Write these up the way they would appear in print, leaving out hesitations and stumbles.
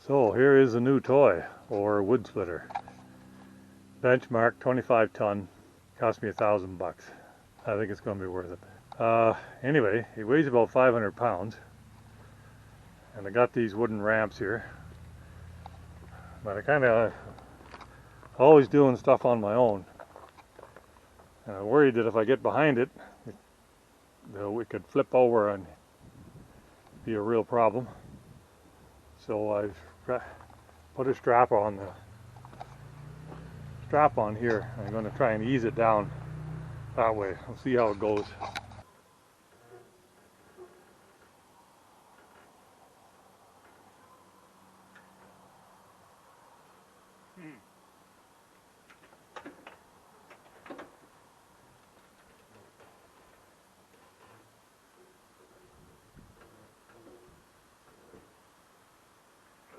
So here is a new toy, or wood splitter. Benchmark 25 ton, cost me $1,000. I think it's going to be worth it. Anyway, it weighs about 500 pounds, and I got these wooden ramps here. But I kind of always doing stuff on my own, and I'm worried that if I get behind it, it could flip over and be a real problem. So I've put a strap on here. I'm going to try and ease it down that way. We'll see how it goes.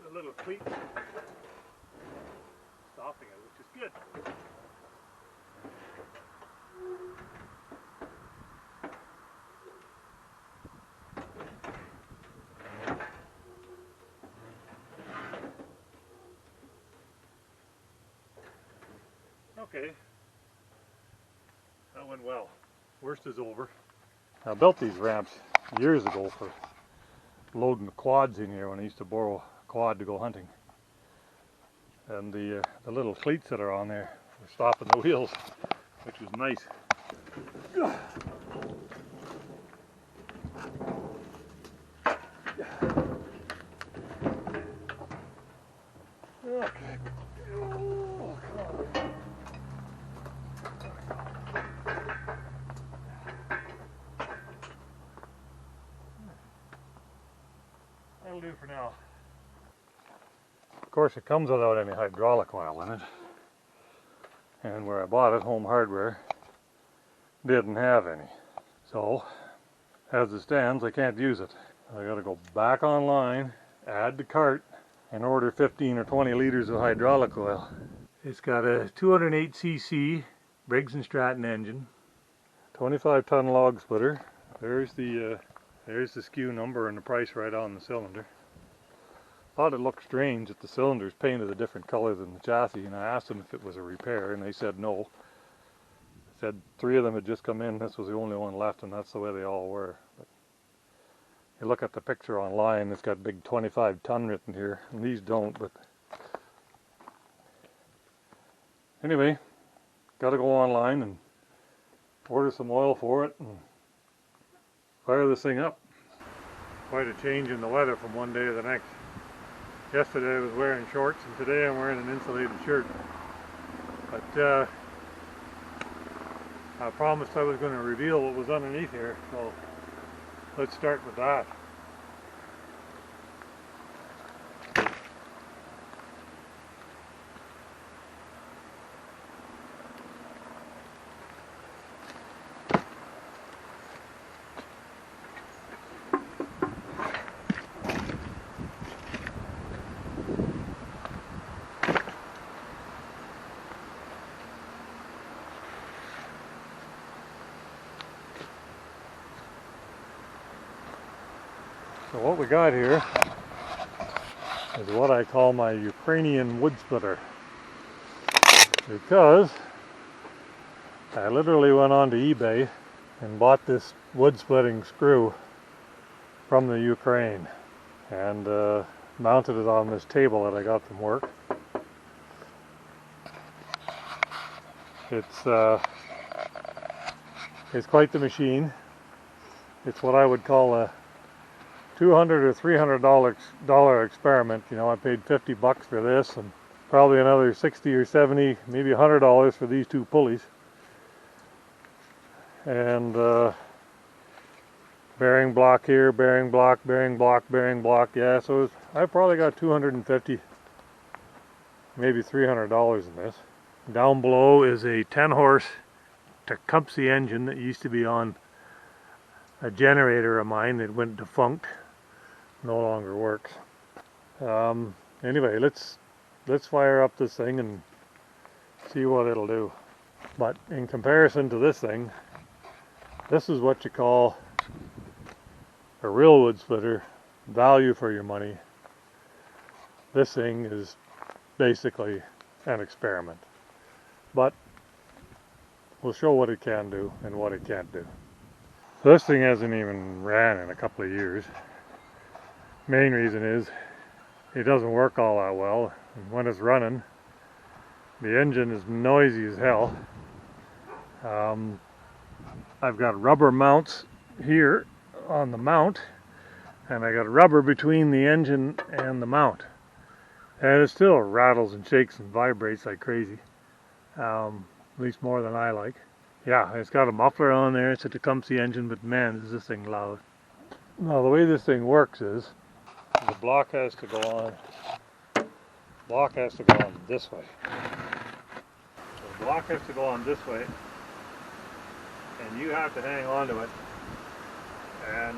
A little cleat stopping it, which is good. Okay, that went well. Worst is over. I built these ramps years ago for loading the quads in here when I used to borrow a quad to go hunting. And the little cleats that are on there for stopping the wheels, which was nice. Okay. Oh, come on. That'll do for now. Of course, it comes without any hydraulic oil in it. And where I bought it, Home Hardware, didn't have any. So, as it stands, I can't use it. I gotta go back online, add the cart, and order 15 or 20 liters of hydraulic oil. It's got a 208cc Briggs & Stratton engine, 25 ton log splitter. There's the SKU number and the price right on the cylinder. Thought it looked strange that the cylinder's painted a different color than the chassis, and I asked them if it was a repair, and they said no. They said 3 of them had just come in, this was the only one left, and that's the way they all were. But you look at the picture online, it's got big 25 ton written here, and these don't, but anyway, gotta go online and order some oil for it and fire this thing up. Quite a change in the weather from one day to the next. Yesterday I was wearing shorts, and today I'm wearing an insulated shirt. But I promised I was going to reveal what was underneath here, so let's start with that. So what we got here is what I call my Ukrainian wood splitter, because I literally went onto eBay and bought this wood splitting screw from the Ukraine and mounted it on this table that I got from work. It's quite the machine. It's what I would call a $200 or $300 experiment. You know, I paid $50 for this, and probably another 60 or 70, maybe $100 for these 2 pulleys. And bearing block here, bearing block, bearing block, bearing block. Yeah, so I probably got $250, maybe $300 in this. Down below is a 10-horse Tecumseh engine that used to be on a generator of mine that went defunct. No longer works. Anyway, let's fire up this thing and see what it'll do. But in comparison to this thing, this is what you call a real wood splitter, value for your money. This thing is basically an experiment. But we'll show what it can do and what it can't do. So this thing hasn't even ran in a couple of years. Main reason is it doesn't work all that well. And when it's running, the engine is noisy as hell. I've got rubber mounts here on the mount, and I got rubber between the engine and the mount. And it still rattles and shakes and vibrates like crazy. At least more than I like. Yeah, it's got a muffler on there, it's a Tecumseh engine, but man, is this thing loud. Now the way this thing works is, the block has to go on this way. So the block has to go on this way, and you have to hang on to it. And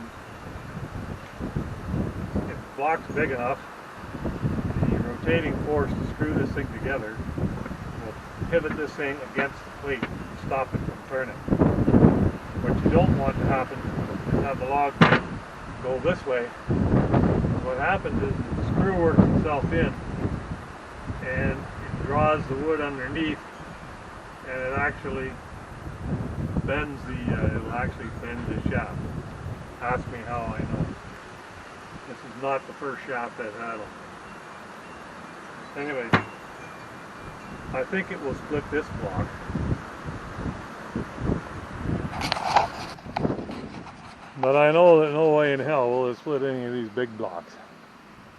if the block's big enough, the rotating force to screw this thing together will pivot this thing against the plate and stop it from turning. What you don't want to happen is have the log go this way. What happens is the screw works itself in and it draws the wood underneath, and it actually bends it'll actually bend the shaft. Ask me how I know. This is not the first shaft I've had on. Anyway, I think it will split this block. But I know that no way in hell will it split any of these big blocks.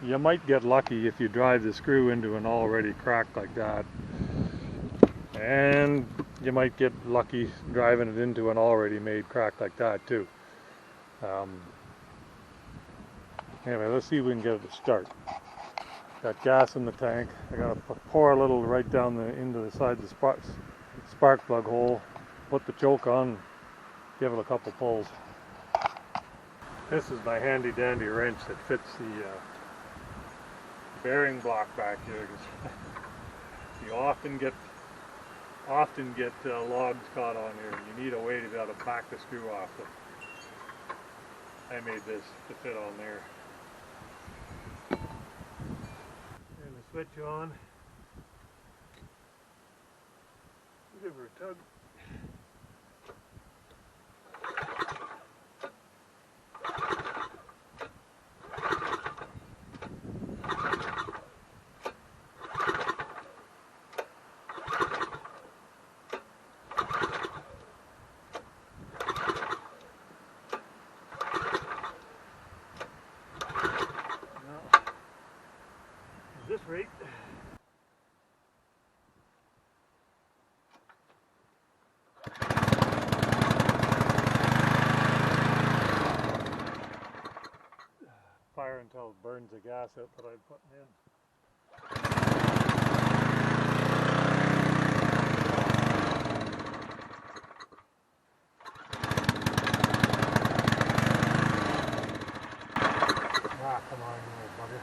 You might get lucky if you drive the screw into an already crack like that. And you might get lucky driving it into an already made crack like that too. Anyway, let's see if we can get it to start. Got gas in the tank. I gotta pour a little right down into the side of the spark plug hole. Put the choke on, give it a couple pulls. This is my handy dandy wrench that fits the bearing block back here. You often get logs caught on here. You need a way to be able to back the screw off. I made this to fit on there. And the switch on. Give her a tug. This rate, fire until it burns the gas out that I'm putting in. Ah, come on, you little bugger.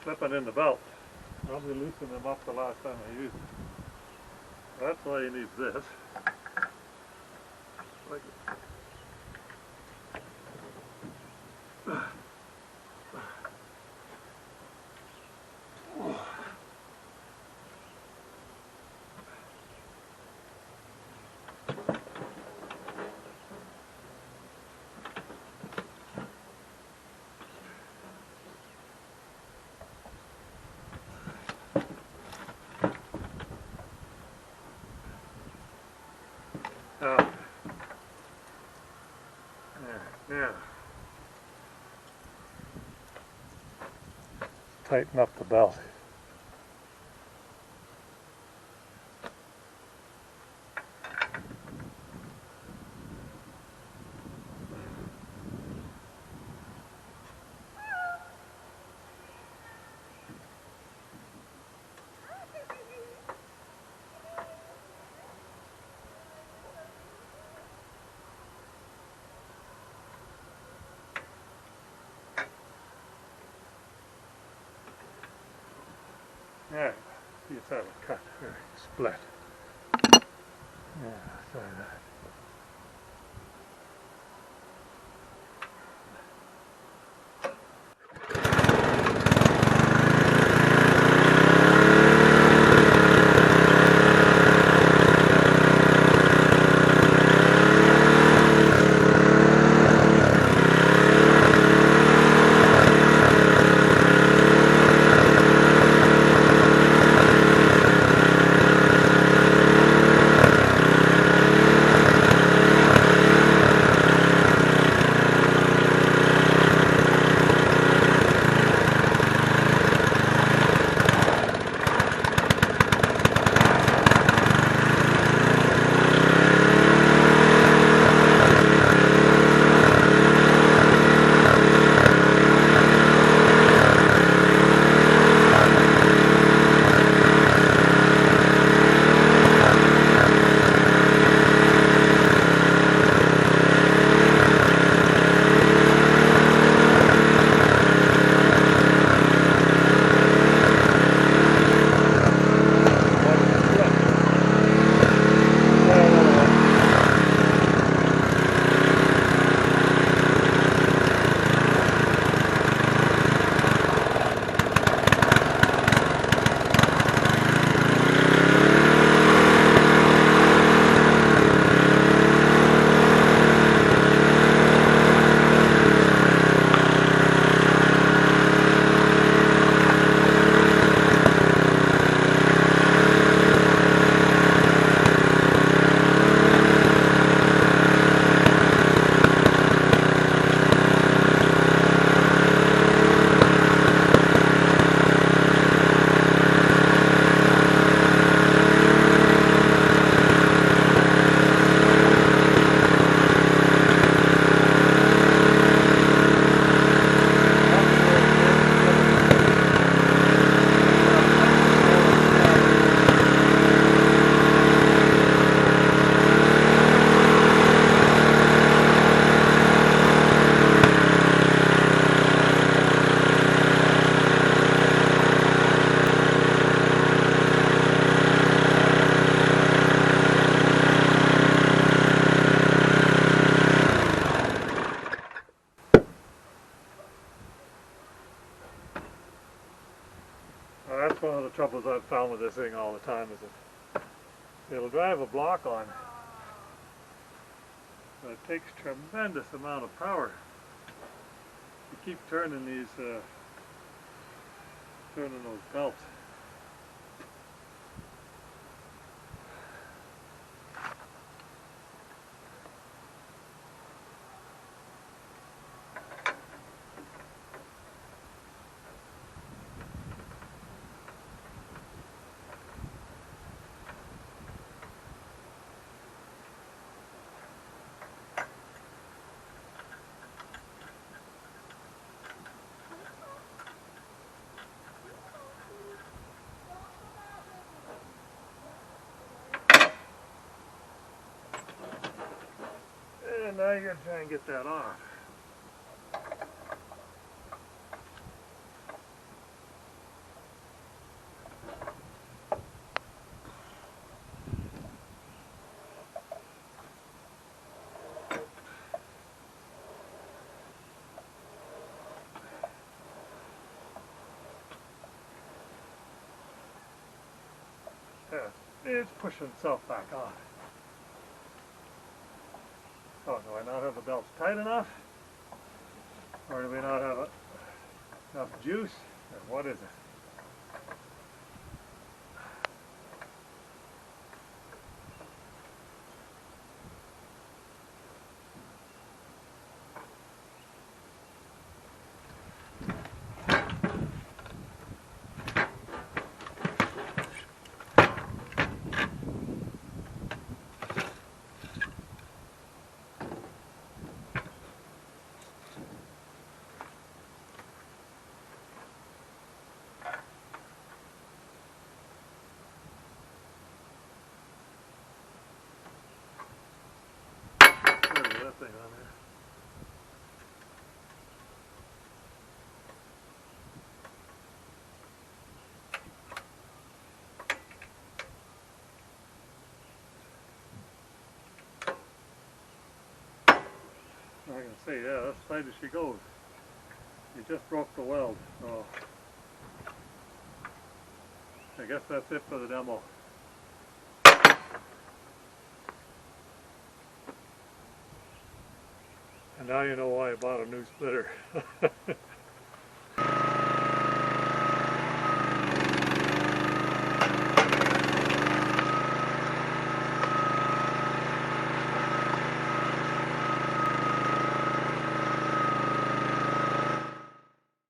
Slipping in the belt. Probably loosened them up the last time I used it. That's why you need this. Like yeah. Tighten up the belt. There, see it's out of cut or split. Yeah, sorry that. That's one of the troubles I've found with this thing all the time is that it'll drive a block on, but it takes tremendous amount of power to keep turning these, turning those belts. And now you gotta try and get that off. Yeah, it's pushing itself back on. Oh, do I not have the belts tight enough? Or do we not have enough juice? Or what is it? There's that thing on there. I can see, yeah, that's the side as she goes. You just broke the weld, so I guess that's it for the demo. And now you know why I bought a new splitter.